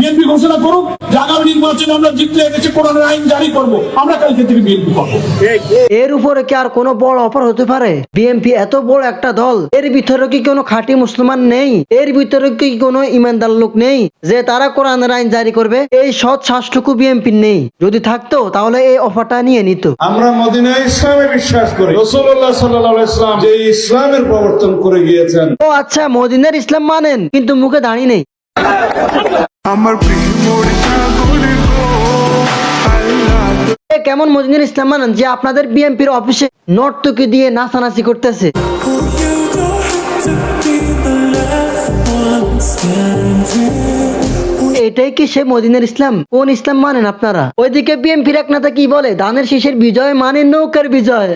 BNP ঘোষণা করুক যে আগামী নির্বাচনে আমরা জিতলে এদেশে কোরআনের আইন জারি করব, আমরা কালকে থেকে বিএনপি করবো। এর উপরে কি আর কোনো বড় অফার হতে পারে? বিএনপি এত বড় একটা দল, এর ভিতরে কি কোনো খাঁটি মুসলমান নেই? এর ভিতরে কি কোনো ইমানদার লোক নেই যে তারা কোরআনের আইন জারি করবে? এই সৎ শ্বাসটুকু বিএনপি নেই। যদি থাকতো তাহলে এই অফারটা নিয়ে নিত। আমরা মদিনা ইসলামে বিশ্বাস করি। রাসূলুল্লাহ সাল্লাল্লাহু আলাইহি ওয়াসাল্লাম যে ইসলামের প্রবর্তন করে গিয়েছেন। ও আচ্ছা, মদিনার ইসলাম মানেন কিন্তু মুখে দাঁড়িয়ে নেই। কেমন মদিনার ইসলাম মানেন যে আপনাদের বিএনপির অফিসে নর্তকী দিয়ে নাচানাচি করতেছে? এটাই কি সে মদিনার ইসলাম? কোন ইসলাম মানেন আপনারা? ওইদিকে বিএনপির এক নেতা কি বলে, ধানের শীষের বিজয় মানে নৌকার বিজয়।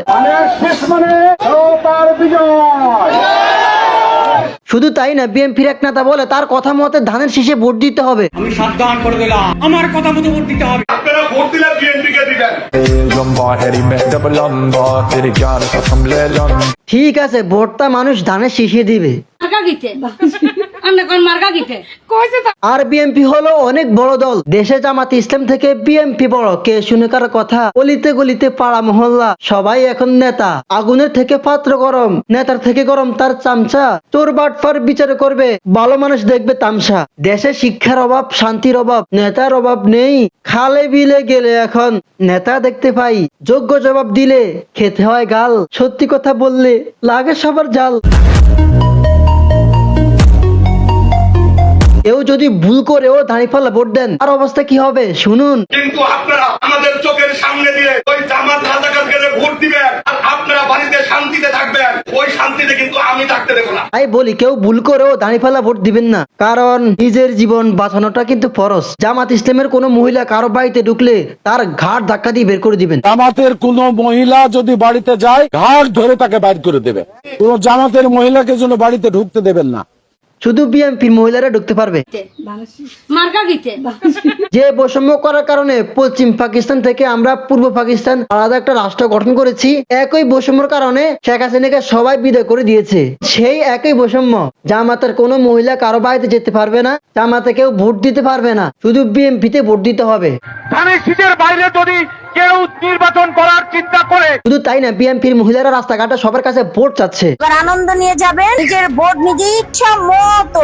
শুধু তাই না, বিএনপির এক নেতা বলে তার কথা মতে ধানের শীষে ভোট দিতে হবে। আমি সাবধান করে দিলাম, আমার কথা মতো ভোট দিতে হবে। আপনারা ভোট দিলে বিএনপি কে দিবেন? ঠিক আছে, ভোটটা মানুষ ধানের শীষে দিবে। আর বিএনপি হলো অনেক বড় দল। দেশে জামাত ইসলাম থেকে বিএনপি বড়, কে শুনে কার কথা? অলিতে গলিতে পাড়া মহল্লা সবাই এখন নেতা। আগুনের থেকে পাত্র গরম, নেতার থেকে গরম তার চামচা। চোর বাটফার বিচার করবে, ভালো মানুষ দেখবে তামসা। দেশে শিক্ষার অভাব, শান্তির অভাব, নেতার অভাব নেই। খালে বিলে গেলে এখন নেতা দেখতে পাই, যোগ্য জবাব দিলে খেতে হয় গাল, সত্যি কথা বললে লাগে সবার জাল। কেউ যদি ভুল করেও দাঁড়িপাল্লা ভোট দেন, আর অবস্থা কি হবে শুনুন। কিন্তু আপনারা আমাদের চোখের সামনে দিয়ে ওই জামাত রাজাকারকে ভোট দিবেন, আর আপনারা বাড়িতে শান্তিতে থাকবেন। ওই শান্তিতে কিন্তু আমি থাকতে দেব না। তাই বলি, কেউ ভুল করেও দাঁড়িপাল্লা ভোট দিবেন না, কারণ নিজের জীবন বাঁচানোটা কিন্তু ফরজ। জামাত ইসলামের কোনো মহিলা কারো বাড়িতে ঢুকলে তার ঘাট ধাক্কা দিয়ে বের করে দিবেন। জামাতের কোন মহিলা যদি বাড়িতে যায়, ঘাট ধরে তাকে বাইর করে দেবে। কোন জামাতের মহিলাকে যেন বাড়িতে ঢুকতে দেবেন না। শুধু বিএনপির মহিলারা ঢুকতে পারবে। যে বৈষম্য করার কারণে পশ্চিম পাকিস্তান থেকে আমরা পূর্ব পাকিস্তান আলাদা একটা রাষ্ট্র গঠন করেছি, একই বৈষম্যের কারণে শেখ হাসিনাকে সবাই বিদায় করে দিয়েছে। সেই একই বৈষম্য, জামাতের কোনো মহিলা কারো বাড়িতে যেতে পারবে না, জামাতে কেউ ভোট দিতে পারবে না, শুধু বিএনপিতে ভোট দিতে হবে। ধানের শীষের বাইরে যদি কেউ নির্বাচন করার চিন্তা করে, শুধু তাই না, বিএনপির মহিলারা রাস্তাঘাটে সবার কাছে ভোট চাচ্ছে। আনন্দ নিয়ে যাবেন, নিজের ভোট নিজে ইচ্ছা মতো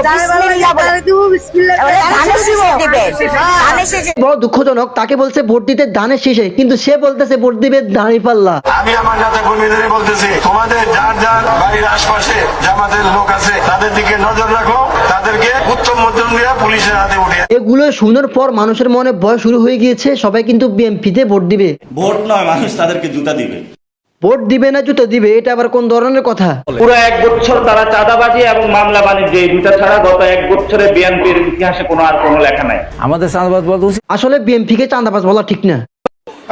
বড় দুঃখজনক, তাকে বলছে ভোট দিতে ধানের শীষে, কিন্তু সে বলতেছে ভোট দিবে দাঁড়িপাল্লা। আমি আমার নেতা কর্মীদের বলতেছি, তোমাদের যার যার বাড়ির আশপাশে জামাতের লোক আছে, তাদের দিকে নজর রাখো, তাদেরকে উত্তম মধ্যম দিয়ে পুলিশের হাতে উঠে। এগুলো শোনার পর মানুষের মনে ভয় শুরু হয়ে গিয়েছে, সবাই কিন্তু বিএনপিতে ভোট দিবে। ভোট নয়, মানুষ তাদেরকে জুতা দিবে। ভোট দিবে না জুতো দিবে, এটা আবার কোন ধরনের কথা? পুরো 1 বছর তারা চাঁদাবাজি এবং মামলা বাণিজ্য এই দুইটা ছাড়া গত 1 বছরে বিএনপির ইতিহাসে কোনো আর কোনো লেখা নাই। আমাদের চাঁদাবাজ বলতে আসলে বিএনপি কে চাঁদাবাজ বলা ঠিক না।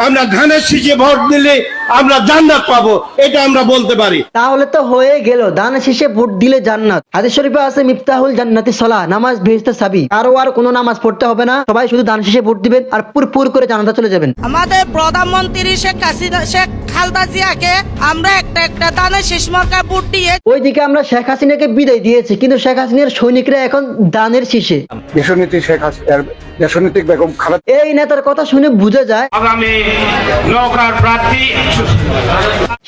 আমরা ধানের শীষে ভোট দিলে আমরা জান্নাত পাবো, এটা আমরা বলতে পারি। তাহলে তো হয়ে গেল, ধানের শীষে ভোট দিলে জান্নাত। হাদিস শরীফে আছে মিফতাহুল জান্নাতি সালাহ, নামাজ বেহেশতের চাবি। আর কোনো নামাজ পড়তে হবে না, সবাই শুধু ধানের শীষে ভোট দিবেন আর পুরপুর করে জান্নাতে চলে যাবেন। আমাদের প্রধানমন্ত্রী শেখ খালেদা জিয়াকে আমরা একটা ধানের শীষ মার্কায় ভোট দিয়ে ওইদিকে আমরা শেখ হাসিনাকে বিদায় দিয়েছি, কিন্তু শেখ হাসিনার সৈনিকরা এখন ধানের শীষে। দেশনীতিক বেগম খালেদা এই নেতার কথা শুনে বোঝা যায় আগামী নৌকার প্রার্থী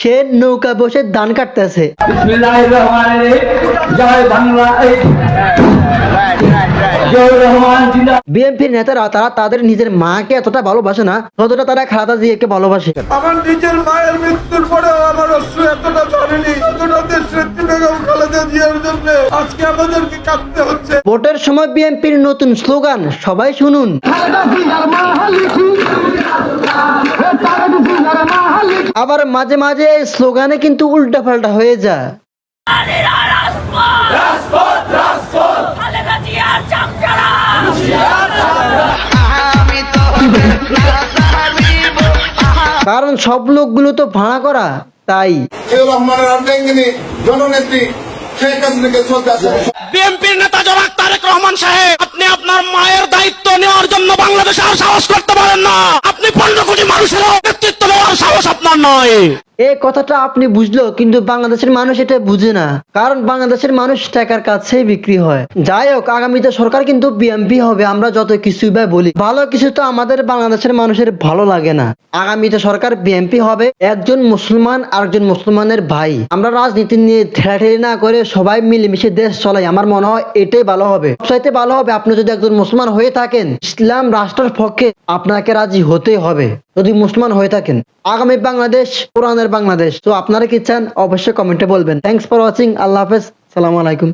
সে নৌকা বসে ধান কাটতেছে। বিসমিল্লাহির রহমানির রহিম, জয় বাংলা। বিএনপির নেতারা তারা তাদের নিজের মাকে এতটা ভালোবাসে না যতটা তারা খালেদা জিয়াকে ভালোবাসে। আমার নিজের মায়ের মৃত্যুর পরে আমার অশ্রু এতটা ঝরেনি, যতটা দেশনেত্রী বেগম খালেদা জিয়ার জন্য আজকে আমাদেরকে কাঁদতে হচ্ছে। ভোটের সময় বিএনপির নতুন স্লোগান সবাই শুনুন। আবার মাঝে মাঝে এই স্লোগানে কিন্তু উল্টা পাল্টা হয়ে যায়। কারণ সব লোকগুলো তো ভাড়া করা, তাই জননেত্রী শেখ হাসিনাকে শ্রদ্ধা জানাই। বিএনপির নেতা জনাব তারেক রহমান সাহেব, আপনি আপনার মায়ের দায়িত্ব নেওয়ার জন্য বাংলাদেশে আর সাহস করতে পারেন না। আপনি 15 কোটি মানুষের নেতৃত্ব নেওয়ার সাহস আপনার মুসলমান নয়। এই কথাটা আপনি বুঝলো, কিন্তু বাংলাদেশের মানুষ এটা বুঝে না, কারণ বাংলাদেশের মানুষ টাকার কাছেই বিক্রি হয়। যাই হোক, আগামীতে সরকার কিন্তু বিএনপি হবে, আমরা যত কিছুই বা বলি, ভালো কিছু তো আমাদের বাংলাদেশের মানুষের ভালো লাগে না। আগামীতে সরকার বিএনপি হবে, একজন মুসলমান আরেকজন মুসলমানের ভাই। আমরা রাজনীতি নিয়ে ঠেলাঠেলি না করে সবাই মিলেমিশে দেশ চলাই, আমার মনে হয় এটাই ভালো হবে। সবচাইতে ভালো হবে আপনি যদি একজন মুসলমান হয়ে থাকেন, ইসলাম রাষ্ট্রের পক্ষে আপনাকে রাজি হতেই হবে যদি মুসলমান হয়ে থাকেন। আগামী বাংলাদেশ কোরআনের বাংলাদেশ। তো আপনারা কি চান অবশ্যই কমেন্টে বলবেন। Thanks for watching. আল্লাহ হাফেজ, সালামু আলাইকুম।